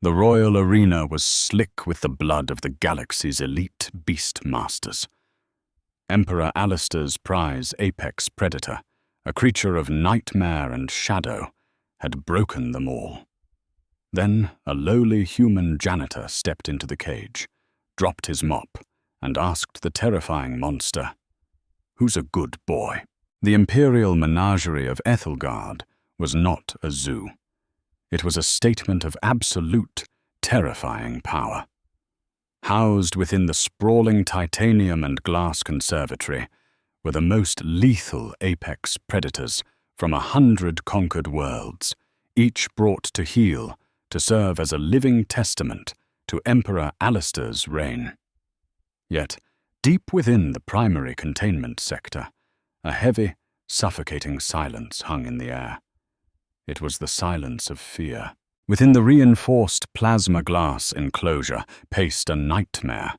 The royal arena was slick with the blood of the galaxy's elite beast masters. Emperor Alistair's prize apex predator, a creature of nightmare and shadow, had broken them all. Then a lowly human janitor stepped into the cage, dropped his mop, and asked the terrifying monster, "Who's a good boy?" The imperial menagerie of Ethelgard was not a zoo. It was a statement of absolute, terrifying power. Housed within the sprawling titanium and glass conservatory were the most lethal apex predators from 100 conquered worlds, each brought to heel to serve as a living testament to Emperor Alistair's reign. Yet, deep within the primary containment sector, a heavy, suffocating silence hung in the air. It was the silence of fear. Within the reinforced plasma glass enclosure paced a nightmare.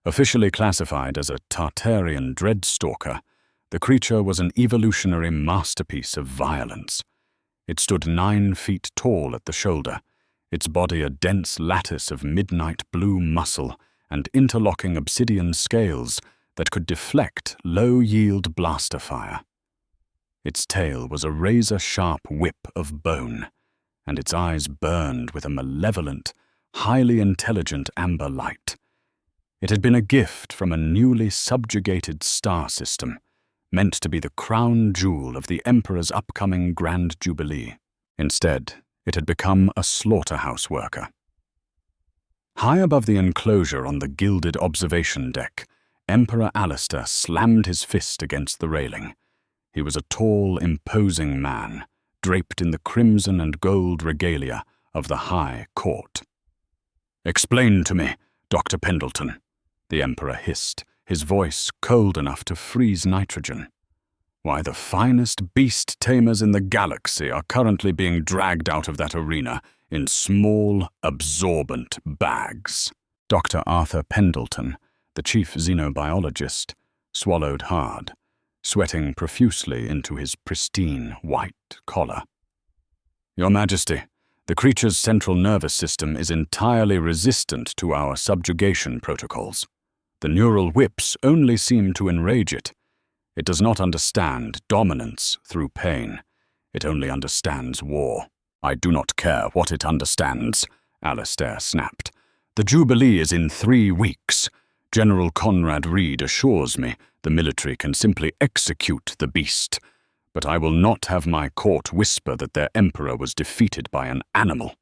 Officially classified as a Tartarian dreadstalker, the creature was an evolutionary masterpiece of violence. It stood 9 feet tall at the shoulder, its body a dense lattice of midnight blue muscle and interlocking obsidian scales that could deflect low-yield blaster fire. Its tail was a razor-sharp whip of bone, and its eyes burned with a malevolent, highly intelligent amber light. It had been a gift from a newly subjugated star system, meant to be the crown jewel of the Emperor's upcoming Grand Jubilee. Instead, it had become a slaughterhouse worker. High above the enclosure on the gilded observation deck, Emperor Alistair slammed his fist against the railing. He was a tall, imposing man, draped in the crimson and gold regalia of the High Court. "Explain to me, Dr. Pendleton," the Emperor hissed, his voice cold enough to freeze nitrogen, "why the finest beast tamers in the galaxy are currently being dragged out of that arena in small, absorbent bags." Dr. Arthur Pendleton, the chief xenobiologist, swallowed hard, sweating profusely into his pristine white collar. "Your Majesty, the creature's central nervous system is entirely resistant to our subjugation protocols. The neural whips only seem to enrage it. It does not understand dominance through pain. It only understands war." "I do not care what it understands," Alistair snapped. "The Jubilee is in 3 weeks. General Conrad Reed assures me the military can simply execute the beast, but I will not have my court whisper that their emperor was defeated by an animal.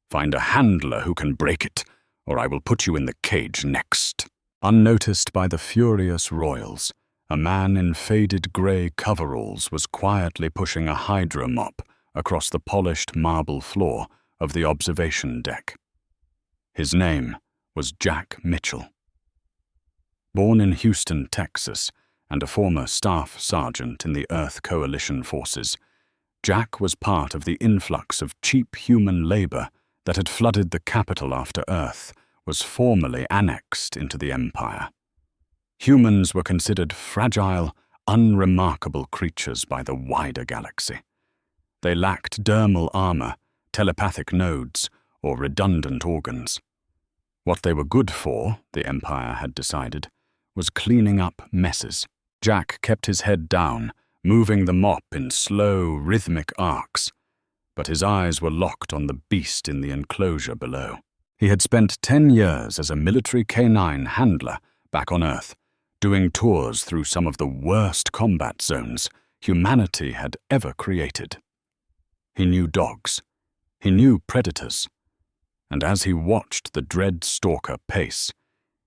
Find a handler who can break it, or I will put you in the cage next." Unnoticed by the furious royals, a man in faded grey coveralls was quietly pushing a hydro mop across the polished marble floor of the observation deck. His name was Jack Mitchell. Born in Houston, Texas, and a former staff sergeant in the Earth Coalition forces, Jack was part of the influx of cheap human labor that had flooded the capital after Earth was formally annexed into the Empire. Humans were considered fragile, unremarkable creatures by the wider galaxy. They lacked dermal armor, telepathic nodes, or redundant organs. What they were good for, the Empire had decided, was cleaning up messes. Jack kept his head down, moving the mop in slow, rhythmic arcs, but his eyes were locked on the beast in the enclosure below. He had spent 10 years as a military canine handler back on Earth, doing tours through some of the worst combat zones humanity had ever created. He knew dogs. He knew predators. And as he watched the dread stalker pace,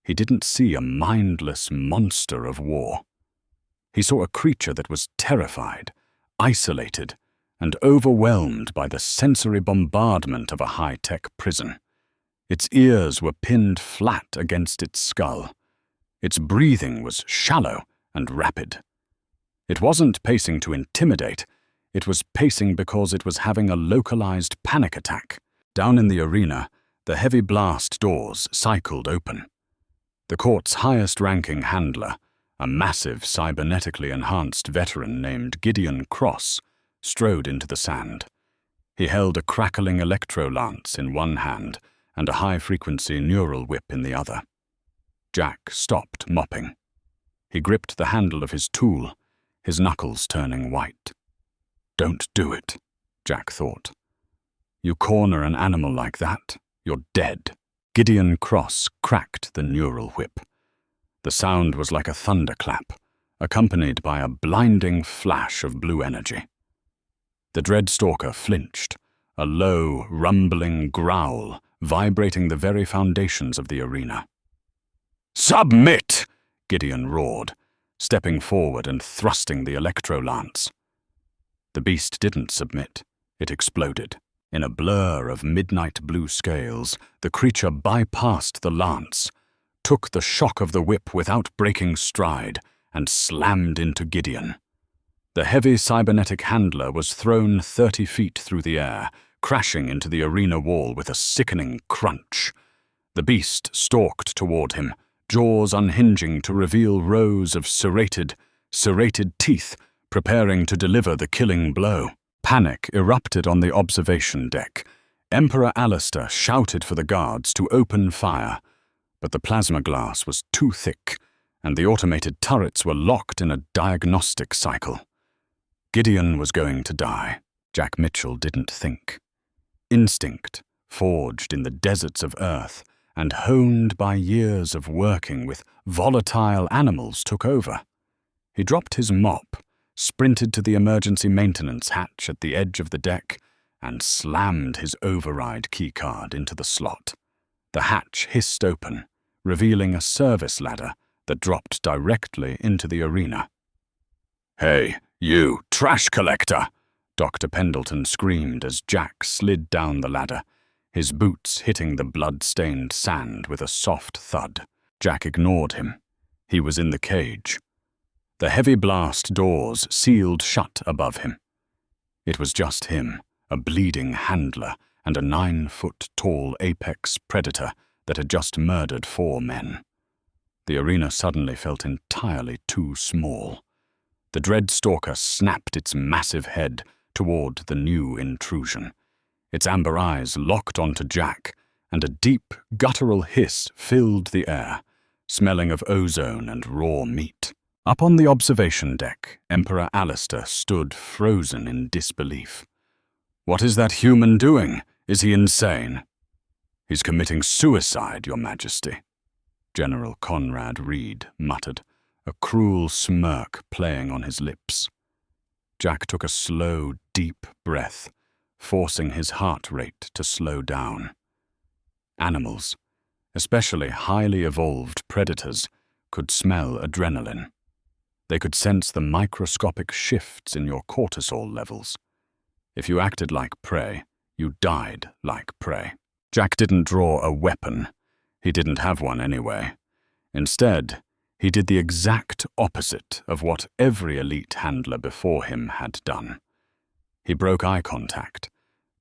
he didn't see a mindless monster of war. He saw a creature that was terrified, isolated, and overwhelmed by the sensory bombardment of a high-tech prison. Its ears were pinned flat against its skull. Its breathing was shallow and rapid. It wasn't pacing to intimidate. It was pacing because it was having a localized panic attack. Down in the arena, the heavy blast doors cycled open. The court's highest-ranking handler, a massive cybernetically enhanced veteran named Gideon Cross, strode into the sand. He held a crackling electro-lance in one hand and a high-frequency neural whip in the other. Jack stopped mopping. He gripped the handle of his tool, his knuckles turning white. Don't do it, Jack thought. You corner an animal like that, you're dead. Gideon Cross cracked the neural whip. The sound was like a thunderclap, accompanied by a blinding flash of blue energy. The Dreadstalker flinched, a low, rumbling growl vibrating the very foundations of the arena. "Submit!" Gideon roared, stepping forward and thrusting the electro-lance. The beast didn't submit. It exploded. In a blur of midnight blue scales, the creature bypassed the lance, took the shock of the whip without breaking stride, and slammed into Gideon. The heavy cybernetic handler was thrown 30 feet through the air, crashing into the arena wall with a sickening crunch. The beast stalked toward him, jaws unhinging to reveal rows of serrated teeth, preparing to deliver the killing blow. Panic erupted on the observation deck. Emperor Alistair shouted for the guards to open fire, but the plasma glass was too thick, and the automated turrets were locked in a diagnostic cycle. Gideon was going to die. Jack Mitchell didn't think. Instinct, forged in the deserts of Earth and honed by years of working with volatile animals, took over. He dropped his mop, sprinted to the emergency maintenance hatch at the edge of the deck, and slammed his override keycard into the slot. The hatch hissed open, revealing a service ladder that dropped directly into the arena. "Hey, you trash collector!" Dr. Pendleton screamed as Jack slid down the ladder, his boots hitting the blood-stained sand with a soft thud. Jack ignored him. He was in the cage. The heavy blast doors sealed shut above him. It was just him, a bleeding handler, and a 9-foot-tall apex predator that had just murdered 4 men. The arena suddenly felt entirely too small. The Dreadstalker snapped its massive head toward the new intrusion. Its amber eyes locked onto Jack, and a deep, guttural hiss filled the air, smelling of ozone and raw meat. Up on the observation deck, Emperor Alistair stood frozen in disbelief. "What is that human doing? Is he insane?" "He's committing suicide, Your Majesty," General Conrad Reed muttered, a cruel smirk playing on his lips. Jack took a slow, deep breath, forcing his heart rate to slow down. Animals, especially highly evolved predators, could smell adrenaline. They could sense the microscopic shifts in your cortisol levels. If you acted like prey, you died like prey. Jack didn't draw a weapon. He didn't have one anyway. Instead, he did the exact opposite of what every elite handler before him had done. He broke eye contact,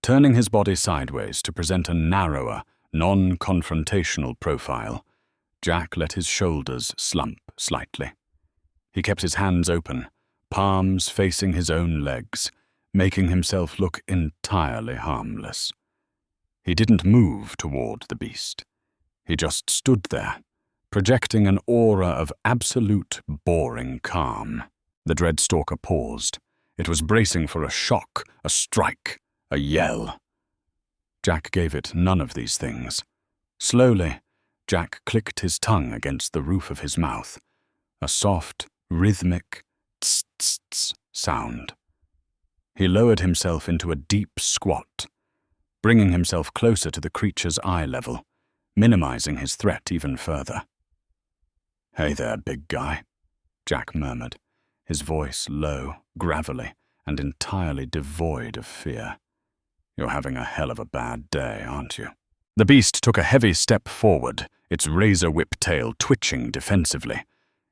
turning his body sideways to present a narrower, non-confrontational profile. Jack let his shoulders slump slightly. He kept his hands open, palms facing his own legs, making himself look entirely harmless. He didn't move toward the beast. He just stood there, projecting an aura of absolute boring calm. The Dreadstalker paused. It was bracing for a shock, a strike, a yell. Jack gave it none of these things. Slowly, Jack clicked his tongue against the roof of his mouth, a soft, rhythmic tss-tss sound. He lowered himself into a deep squat, bringing himself closer to the creature's eye level, minimizing his threat even further. "Hey there, big guy," Jack murmured, his voice low, gravelly, and entirely devoid of fear. "You're having a hell of a bad day, aren't you?" The beast took a heavy step forward, its razor-whip tail twitching defensively.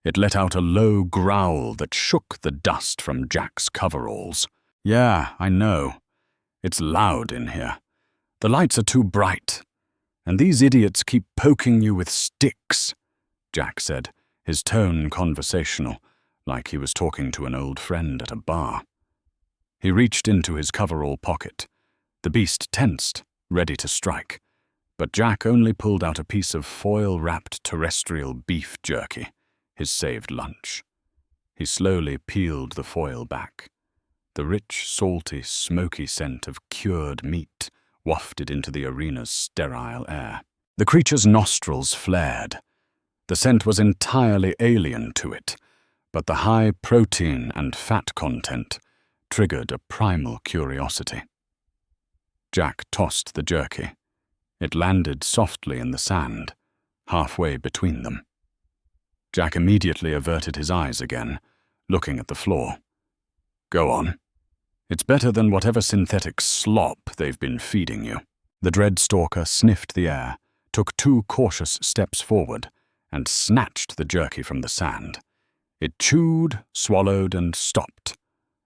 It let out a low growl that shook the dust from Jack's coveralls. "Yeah, I know. It's loud in here. The lights are too bright. And these idiots keep poking you with sticks," Jack said, his tone conversational, like he was talking to an old friend at a bar. He reached into his coverall pocket. The beast tensed, ready to strike. But Jack only pulled out a piece of foil-wrapped terrestrial beef jerky, his saved lunch. He slowly peeled the foil back. The rich, salty, smoky scent of cured meat wafted into the arena's sterile air. The creature's nostrils flared. The scent was entirely alien to it, but the high protein and fat content triggered a primal curiosity. Jack tossed the jerky. It landed softly in the sand, halfway between them. Jack immediately averted his eyes again, looking at the floor. "Go on. It's better than whatever synthetic slop they've been feeding you." The dreadstalker sniffed the air, took 2 cautious steps forward, and snatched the jerky from the sand. It chewed, swallowed, and stopped.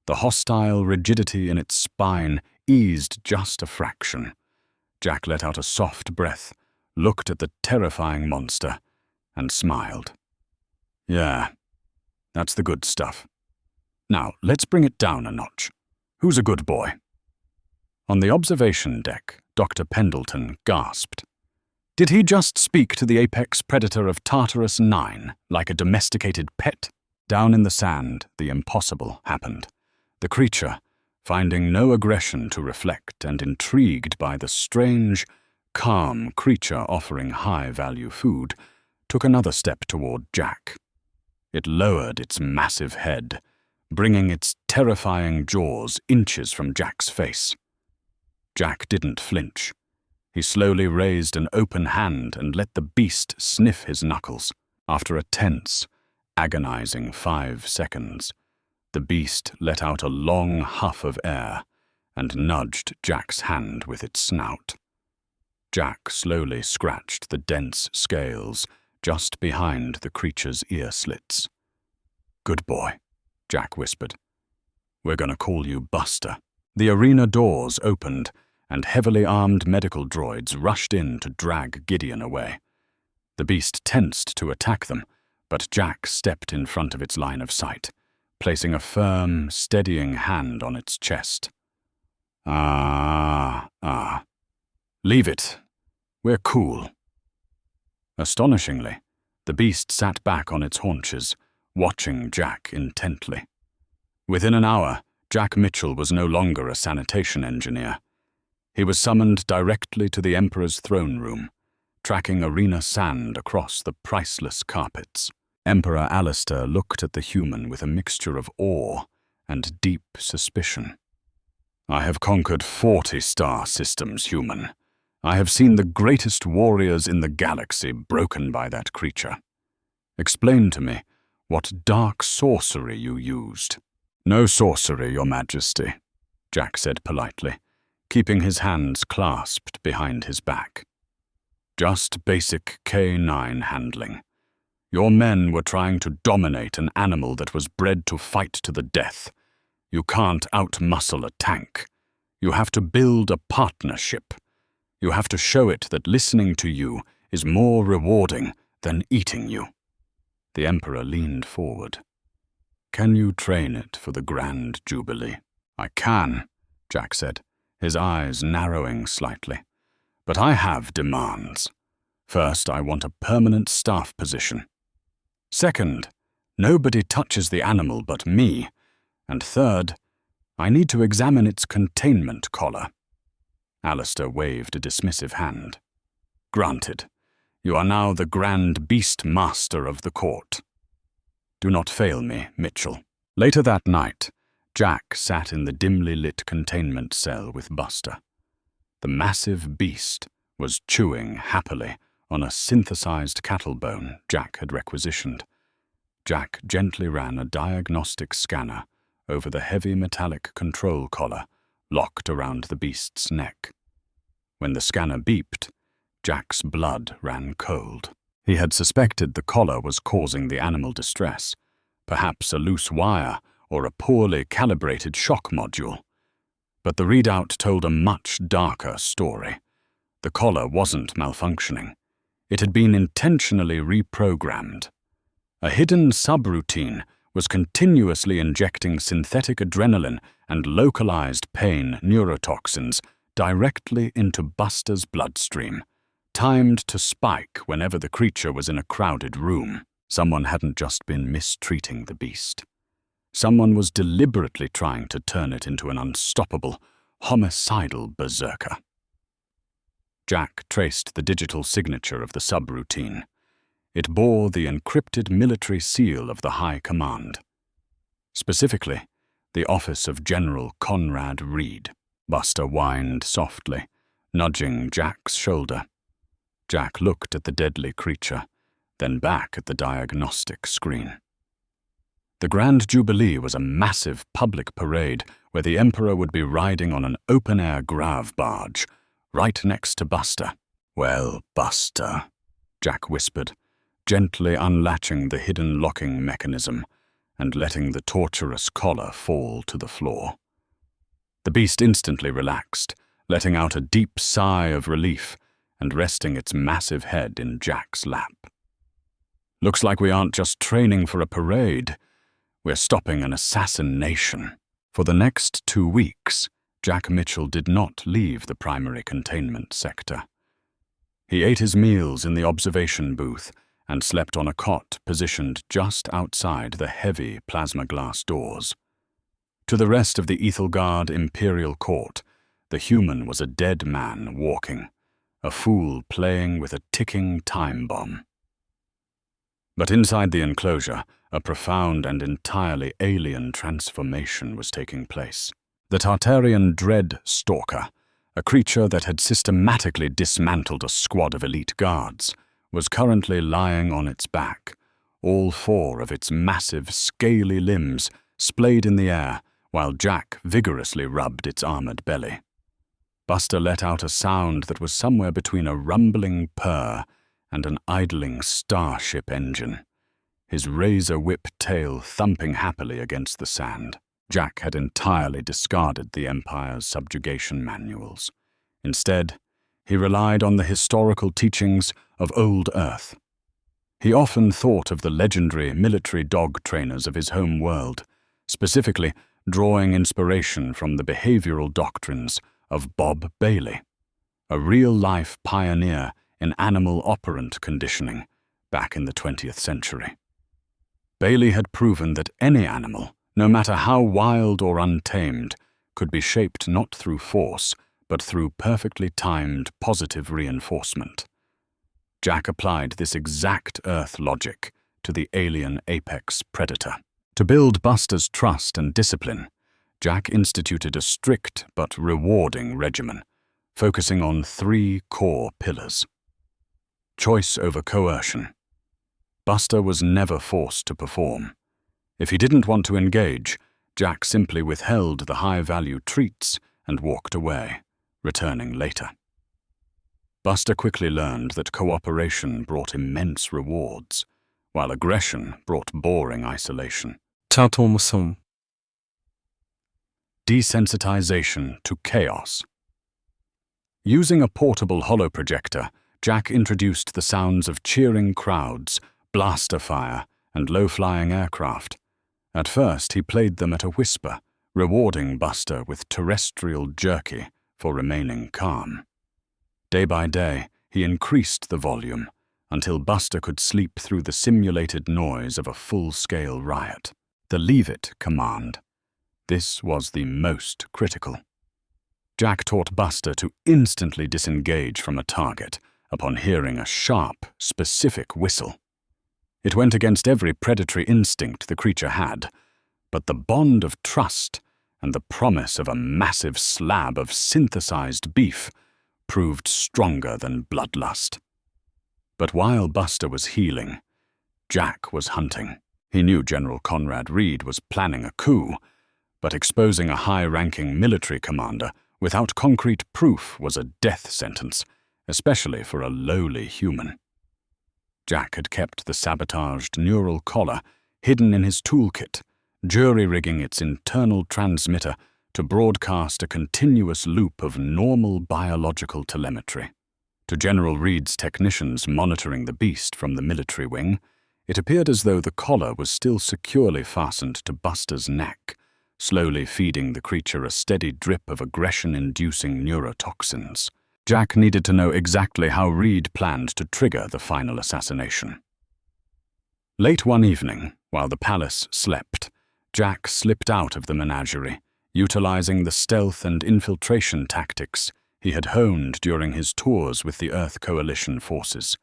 The hostile rigidity in its spine eased just a fraction. Jack let out a soft breath, looked at the terrifying monster, and smiled. "Yeah, that's the good stuff. Now, let's bring it down a notch. Who's a good boy?" On the observation deck, Dr. Pendleton gasped. Did he just speak to the apex predator of Tartarus 9 like a domesticated pet? Down in the sand, the impossible happened. The creature, finding no aggression to reflect and intrigued by the strange, calm creature offering high-value food, took another step toward Jack. It lowered its massive head, bringing its terrifying jaws inches from Jack's face. Jack didn't flinch. He slowly raised an open hand and let the beast sniff his knuckles. After a tense, agonizing 5 seconds, the beast let out a long huff of air and nudged Jack's hand with its snout. Jack slowly scratched the dense scales just behind the creature's ear slits. "Good boy," Jack whispered. "We're gonna call you Buster." The arena doors opened, and heavily armed medical droids rushed in to drag Gideon away. The beast tensed to attack them, but Jack stepped in front of its line of sight, placing a firm, steadying hand on its chest. Leave it. We're cool." Astonishingly, the beast sat back on its haunches, watching Jack intently. Within an hour, Jack Mitchell was no longer a sanitation engineer. He was summoned directly to the Emperor's throne room, tracking arena sand across the priceless carpets. Emperor Alistair looked at the human with a mixture of awe and deep suspicion. "I have conquered 40 star systems, human. I have seen the greatest warriors in the galaxy broken by that creature. Explain to me what dark sorcery you used." "No sorcery, Your Majesty," Jack said politely, keeping his hands clasped behind his back. "Just basic K9 handling. Your men were trying to dominate an animal that was bred to fight to the death. You can't outmuscle a tank. You have to build a partnership. You have to show it that listening to you is more rewarding than eating you." The Emperor leaned forward. "Can you train it for the Grand Jubilee?" "I can," Jack said, his eyes narrowing slightly. "But I have demands. First, I want a permanent staff position. Second, nobody touches the animal but me. And third, I need to examine its containment collar." Alistair waved a dismissive hand. "Granted. You are now the Grand Beast Master of the court. Do not fail me, Mitchell." Later that night, Jack sat in the dimly lit containment cell with Buster. The massive beast was chewing happily on a synthesized cattle bone Jack had requisitioned. Jack gently ran a diagnostic scanner over the heavy metallic control collar locked around the beast's neck. When the scanner beeped, Jack's blood ran cold. He had suspected the collar was causing the animal distress, perhaps a loose wire or a poorly calibrated shock module. But the readout told a much darker story. The collar wasn't malfunctioning. It had been intentionally reprogrammed. A hidden subroutine was continuously injecting synthetic adrenaline and localized pain neurotoxins directly into Buster's bloodstream, timed to spike whenever the creature was in a crowded room. Someone hadn't just been mistreating the beast. Someone was deliberately trying to turn it into an unstoppable, homicidal berserker. Jack traced the digital signature of the subroutine. It bore the encrypted military seal of the High Command. Specifically, the office of General Conrad Reed. Buster whined softly, nudging Jack's shoulder. Jack looked at the deadly creature, then back at the diagnostic screen. The Grand Jubilee was a massive public parade where the Emperor would be riding on an open-air grav barge, right next to Buster. "Well, Buster," Jack whispered, gently unlatching the hidden locking mechanism and letting the torturous collar fall to the floor. The beast instantly relaxed, letting out a deep sigh of relief and resting its massive head in Jack's lap. "Looks like we aren't just training for a parade. We're stopping an assassination." For the next 2 weeks, Jack Mitchell did not leave the primary containment sector. He ate his meals in the observation booth and slept on a cot positioned just outside the heavy plasma glass doors. To the rest of the Ethelgard Imperial Court, the human was a dead man walking, a fool playing with a ticking time bomb. But inside the enclosure, a profound and entirely alien transformation was taking place. The Tartarian Dread Stalker, a creature that had systematically dismantled a squad of elite guards, was currently lying on its back, all 4 of its massive, scaly limbs splayed in the air, while Jack vigorously rubbed its armored belly. Buster let out a sound that was somewhere between a rumbling purr and an idling starship engine, his razor-whip tail thumping happily against the sand. Jack had entirely discarded the Empire's subjugation manuals. Instead, he relied on the historical teachings of Old Earth. He often thought of the legendary military dog trainers of his home world, specifically drawing inspiration from the behavioral doctrines of Bob Bailey, a real-life pioneer in animal operant conditioning back in the 20th century. Bailey had proven that any animal, no matter how wild or untamed, could be shaped not through force, but through perfectly timed positive reinforcement. Jack applied this exact Earth logic to the alien apex predator. To build Buster's trust and discipline, Jack instituted a strict but rewarding regimen, focusing on 3 core pillars. Choice over coercion. Buster was never forced to perform. If he didn't want to engage, Jack simply withheld the high-value treats and walked away, returning later. Buster quickly learned that cooperation brought immense rewards, while aggression brought boring isolation. Desensitization to chaos. Using a portable holoprojector, Jack introduced the sounds of cheering crowds, blaster fire, and low-flying aircraft. At first, he played them at a whisper, rewarding Buster with terrestrial jerky for remaining calm. Day by day, he increased the volume until Buster could sleep through the simulated noise of a full-scale riot. The Leave It command. This was the most critical. Jack taught Buster to instantly disengage from a target upon hearing a sharp, specific whistle. It went against every predatory instinct the creature had, but the bond of trust and the promise of a massive slab of synthesized beef proved stronger than bloodlust. But while Buster was healing, Jack was hunting. He knew General Conrad Reed was planning a coup, but exposing a high-ranking military commander without concrete proof was a death sentence, especially for a lowly human. Jack had kept the sabotaged neural collar hidden in his toolkit, jury-rigging its internal transmitter to broadcast a continuous loop of normal biological telemetry. To General Reed's technicians monitoring the beast from the military wing, it appeared as though the collar was still securely fastened to Buster's neck, slowly feeding the creature a steady drip of aggression-inducing neurotoxins. Jack needed to know exactly how Reed planned to trigger the final assassination. Late one evening, while the palace slept, Jack slipped out of the menagerie, utilizing the stealth and infiltration tactics he had honed during his tours with the Earth Coalition forces.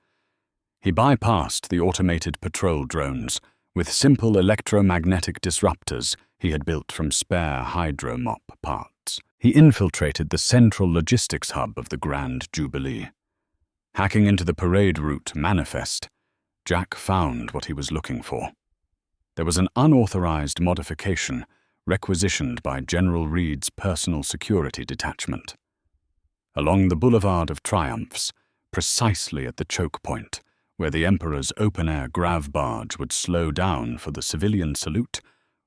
He bypassed the automated patrol drones with simple electromagnetic disruptors he had built from spare hydromop parts. He infiltrated the central logistics hub of the Grand Jubilee. Hacking into the parade route manifest, Jack found what he was looking for. There was an unauthorized modification requisitioned by General Reed's personal security detachment. Along the Boulevard of Triumphs, precisely at the choke point, where the Emperor's open-air grav barge would slow down for the civilian salute,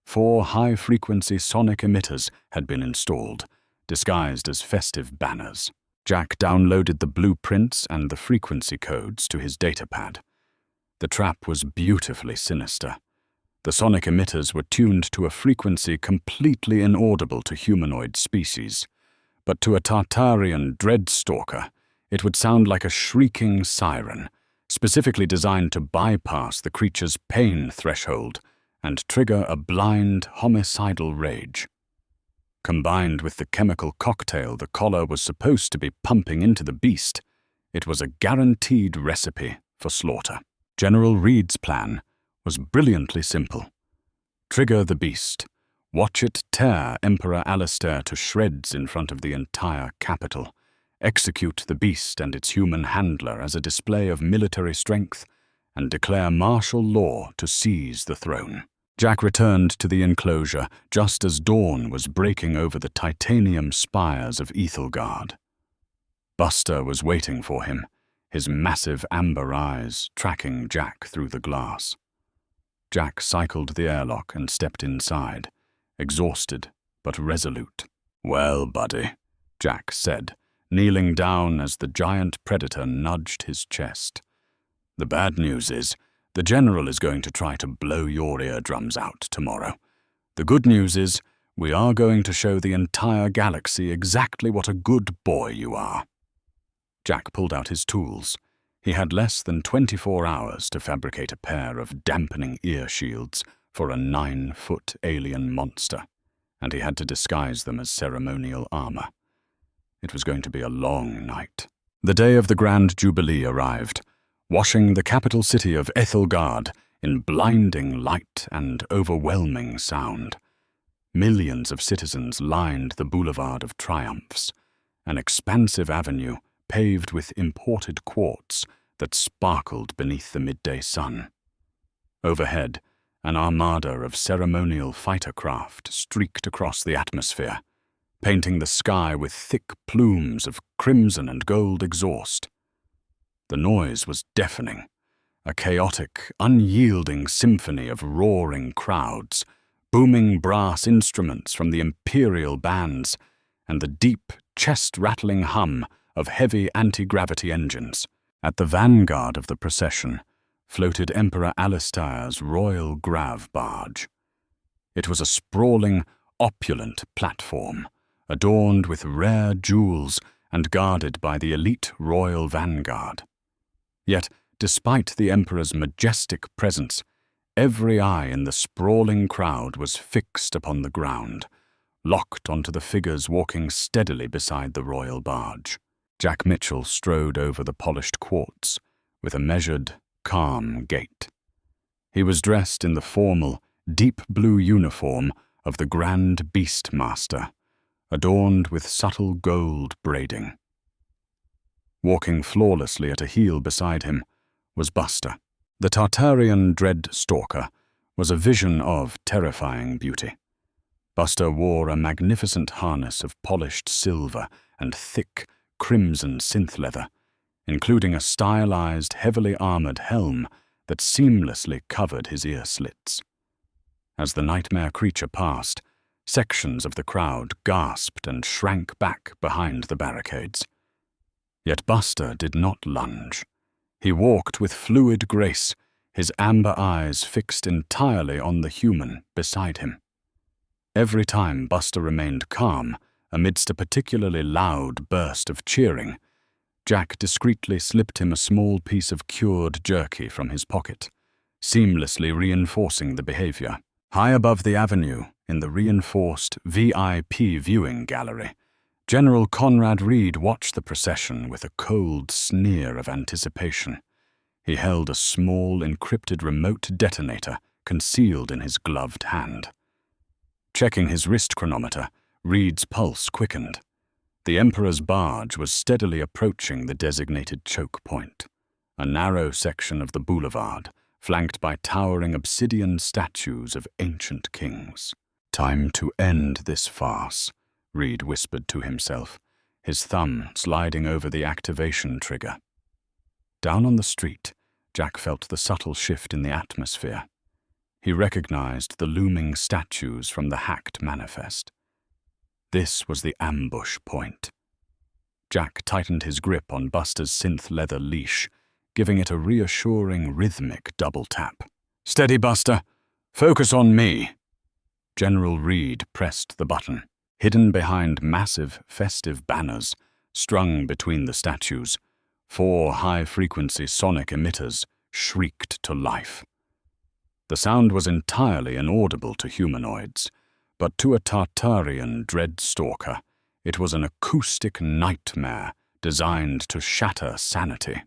4 high-frequency sonic emitters had been installed, disguised as festive banners. Jack downloaded the blueprints and the frequency codes to his datapad. The trap was beautifully sinister. The sonic emitters were tuned to a frequency completely inaudible to humanoid species, but to a Tartarian dreadstalker, it would sound like a shrieking siren, specifically designed to bypass the creature's pain threshold and trigger a blind, homicidal rage. Combined with the chemical cocktail the collar was supposed to be pumping into the beast, it was a guaranteed recipe for slaughter. General Reed's plan was brilliantly simple. Trigger the beast. Watch it tear Emperor Alistair to shreds in front of the entire capital. Execute the beast and its human handler as a display of military strength, and declare martial law to seize the throne. Jack returned to the enclosure just as dawn was breaking over the titanium spires of Ethelgard. Buster was waiting for him, his massive amber eyes tracking Jack through the glass. Jack cycled the airlock and stepped inside, exhausted but resolute. "Well, buddy," Jack said, kneeling down as the giant predator nudged his chest. "The bad news is, the General is going to try to blow your eardrums out tomorrow. The good news is, we are going to show the entire galaxy exactly what a good boy you are." Jack pulled out his tools. He had less than 24 hours to fabricate a pair of dampening ear shields for a 9-foot alien monster, and he had to disguise them as ceremonial armor. It was going to be a long night. The day of the Grand Jubilee arrived, washing the capital city of Ethelgard in blinding light and overwhelming sound. Millions of citizens lined the Boulevard of Triumphs, an expansive avenue paved with imported quartz that sparkled beneath the midday sun. Overhead, an armada of ceremonial fighter craft streaked across the atmosphere, painting the sky with thick plumes of crimson and gold exhaust. The noise was deafening, a chaotic, unyielding symphony of roaring crowds, booming brass instruments from the imperial bands, and the deep, chest-rattling hum of heavy anti-gravity engines. At the vanguard of the procession floated Emperor Alistair's royal grav barge. It was a sprawling, opulent platform, adorned with rare jewels and guarded by the elite royal vanguard. Yet, despite the Emperor's majestic presence, every eye in the sprawling crowd was fixed upon the ground, locked onto the figures walking steadily beside the royal barge. Jack Mitchell strode over the polished quartz with a measured, calm gait. He was dressed in the formal, deep blue uniform of the Grand Beastmaster, adorned with subtle gold braiding. Walking flawlessly at a heel beside him was Buster. The Tartarian dread-stalker was a vision of terrifying beauty. Buster wore a magnificent harness of polished silver and thick, crimson synth leather, including a stylized, heavily armored helm that seamlessly covered his ear slits. As the nightmare creature passed, sections of the crowd gasped and shrank back behind the barricades. Yet Buster did not lunge. He walked with fluid grace, his amber eyes fixed entirely on the human beside him. Every time Buster remained calm, amidst a particularly loud burst of cheering, Jack discreetly slipped him a small piece of cured jerky from his pocket, seamlessly reinforcing the behavior. High above the avenue, in the reinforced VIP viewing gallery, General Conrad Reed watched the procession with a cold sneer of anticipation. He held a small, encrypted remote detonator concealed in his gloved hand. Checking his wrist chronometer, Reed's pulse quickened. The Emperor's barge was steadily approaching the designated choke point, a narrow section of the boulevard, flanked by towering obsidian statues of ancient kings. "Time to end this farce," Reed whispered to himself, his thumb sliding over the activation trigger. Down on the street, Jack felt the subtle shift in the atmosphere. He recognized the looming statues from the hacked manifest. This was the ambush point. Jack tightened his grip on Buster's synth leather leash, giving it a reassuring, rhythmic double tap. "Steady, Buster. Focus on me." General Reed pressed the button. Hidden behind massive, festive banners, strung between the statues, 4 high-frequency sonic emitters shrieked to life. The sound was entirely inaudible to humanoids, but to a Tartarian dreadstalker, it was an acoustic nightmare designed to shatter sanity.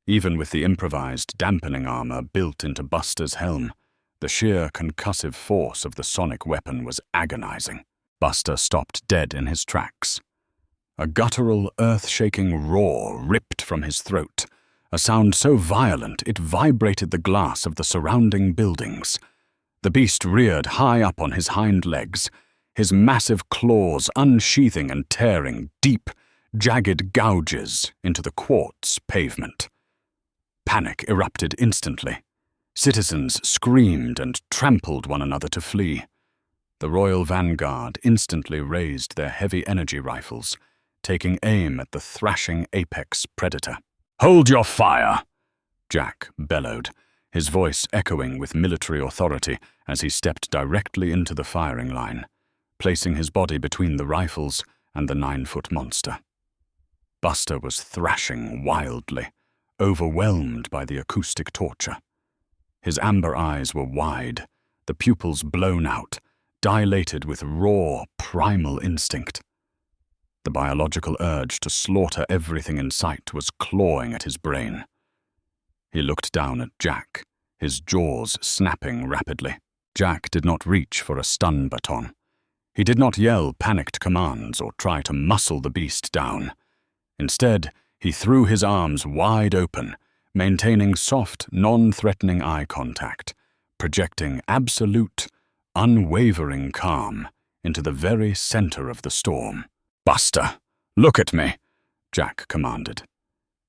Even with the improvised dampening armor built into Buster's helm, the sheer concussive force of the sonic weapon was agonizing. Buster stopped dead in his tracks. A guttural, earth-shaking roar ripped from his throat, a sound so violent it vibrated the glass of the surrounding buildings. The beast reared high up on his hind legs, his massive claws unsheathing and tearing deep, jagged gouges into the quartz pavement. Panic erupted instantly. Citizens screamed and trampled one another to flee. The Royal Vanguard instantly raised their heavy energy rifles, taking aim at the thrashing apex predator. "Hold your fire!" Jack bellowed, his voice echoing with military authority as he stepped directly into the firing line, placing his body between the rifles and the 9-foot monster. Buster was thrashing wildly, overwhelmed by the acoustic torture. His amber eyes were wide, the pupils blown out, dilated with raw, primal instinct. The biological urge to slaughter everything in sight was clawing at his brain. He looked down at Jack, his jaws snapping rapidly. Jack did not reach for a stun baton. He did not yell panicked commands or try to muscle the beast down. Instead, he threw his arms wide open, maintaining soft, non-threatening eye contact, projecting absolute, unwavering calm into the very center of the storm. "Buster, look at me," Jack commanded.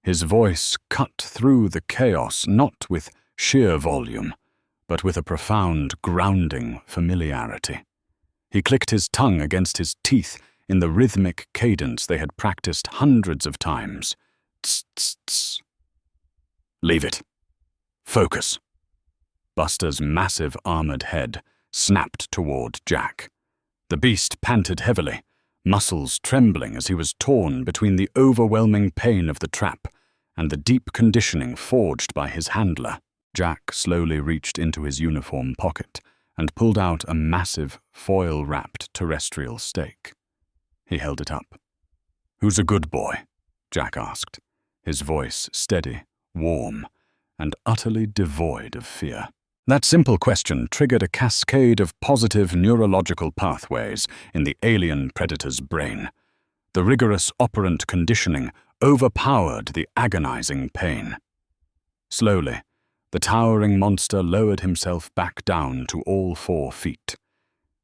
His voice cut through the chaos not with sheer volume, but with a profound, grounding familiarity. He clicked his tongue against his teeth in the rhythmic cadence they had practiced hundreds of times. "Tss, tss, tss. Leave it. Focus." Buster's massive armored head snapped toward Jack. The beast panted heavily, muscles trembling as he was torn between the overwhelming pain of the trap and the deep conditioning forged by his handler. Jack slowly reached into his uniform pocket and pulled out a massive, foil-wrapped terrestrial stake. He held it up. "Who's a good boy?" Jack asked, his voice steady, warm, and utterly devoid of fear. That simple question triggered a cascade of positive neurological pathways in the alien predator's brain. The rigorous operant conditioning overpowered the agonizing pain. Slowly, the towering monster lowered himself back down to all 4 feet.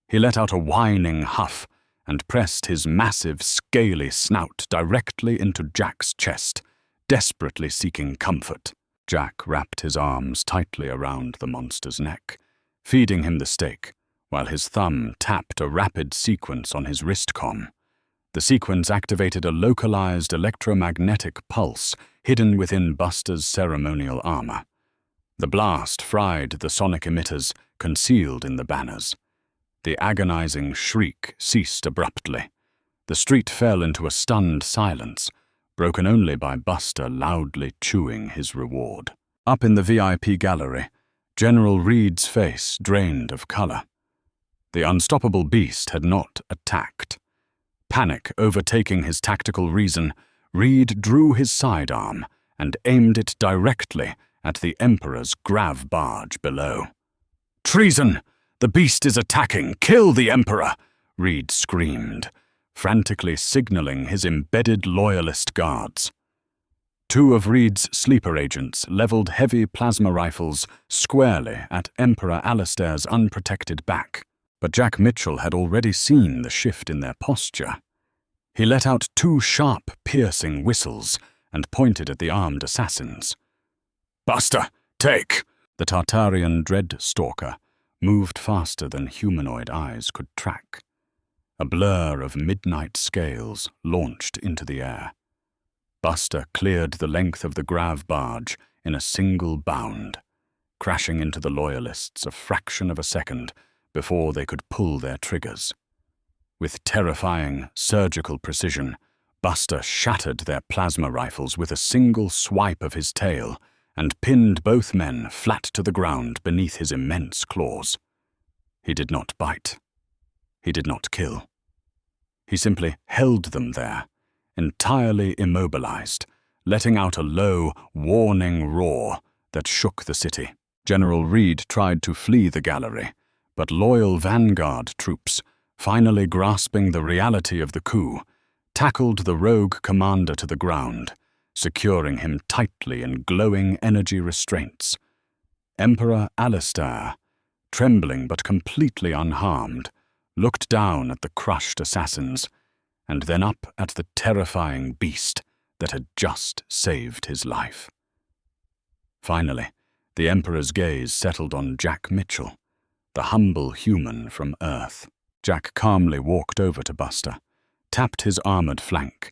He let out a whining huff and pressed his massive, scaly snout directly into Jack's chest, desperately seeking comfort. Jack wrapped his arms tightly around the monster's neck, feeding him the stake, while his thumb tapped a rapid sequence on his wristcom. The sequence activated a localized electromagnetic pulse hidden within Buster's ceremonial armor. The blast fried the sonic emitters concealed in the banners. The agonizing shriek ceased abruptly. The street fell into a stunned silence, broken only by Buster loudly chewing his reward. Up in the VIP gallery, General Reed's face drained of color. The unstoppable beast had not attacked. Panic overtaking his tactical reason, Reed drew his sidearm and aimed it directly at the Emperor's grav barge below. "Treason! The beast is attacking! Kill the Emperor!" Reed screamed, frantically signaling his embedded loyalist guards. Two of Reed's sleeper agents leveled heavy plasma rifles squarely at Emperor Alistair's unprotected back, but Jack Mitchell had already seen the shift in their posture. He let out two sharp, piercing whistles and pointed at the armed assassins. "Buster, take!" The Tartarian Dreadstalker moved faster than humanoid eyes could track. A blur of midnight scales launched into the air. Buster cleared the length of the grav barge in a single bound, crashing into the Loyalists a fraction of a second before they could pull their triggers. With terrifying, surgical precision, Buster shattered their plasma rifles with a single swipe of his tail and pinned both men flat to the ground beneath his immense claws. He did not bite. He did not kill. He simply held them there, entirely immobilized, letting out a low, warning roar that shook the city. General Reed tried to flee the gallery, but loyal vanguard troops, finally grasping the reality of the coup, tackled the rogue commander to the ground, securing him tightly in glowing energy restraints. Emperor Alistair, trembling but completely unharmed, looked down at the crushed assassins, and then up at the terrifying beast that had just saved his life. Finally, the Emperor's gaze settled on Jack Mitchell, the humble human from Earth. Jack calmly walked over to Buster, tapped his armored flank,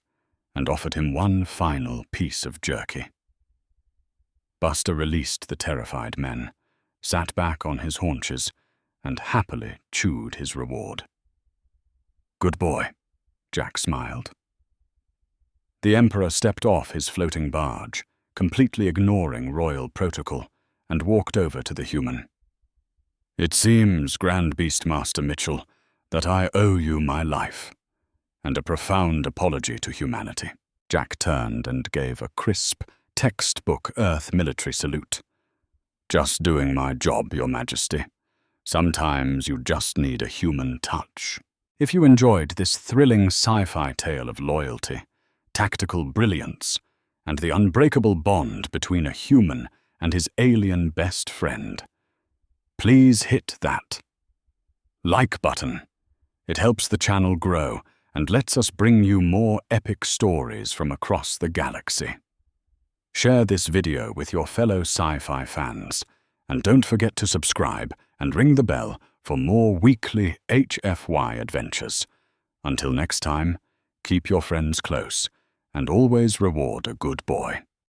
and offered him one final piece of jerky. Buster released the terrified men, sat back on his haunches, and happily chewed his reward. "Good boy," Jack smiled. The Emperor stepped off his floating barge, completely ignoring royal protocol, and walked over to the human. "It seems, Grand Beastmaster Mitchell, that I owe you my life, and a profound apology to humanity." Jack turned and gave a crisp, textbook Earth military salute. "Just doing my job, Your Majesty. Sometimes you just need a human touch." If you enjoyed this thrilling sci-fi tale of loyalty, tactical brilliance, and the unbreakable bond between a human and his alien best friend, please hit that like button. It helps the channel grow and lets us bring you more epic stories from across the galaxy. Share this video with your fellow sci-fi fans, and don't forget to subscribe and ring the bell for more weekly HFY adventures. Until next time, keep your friends close and always reward a good boy.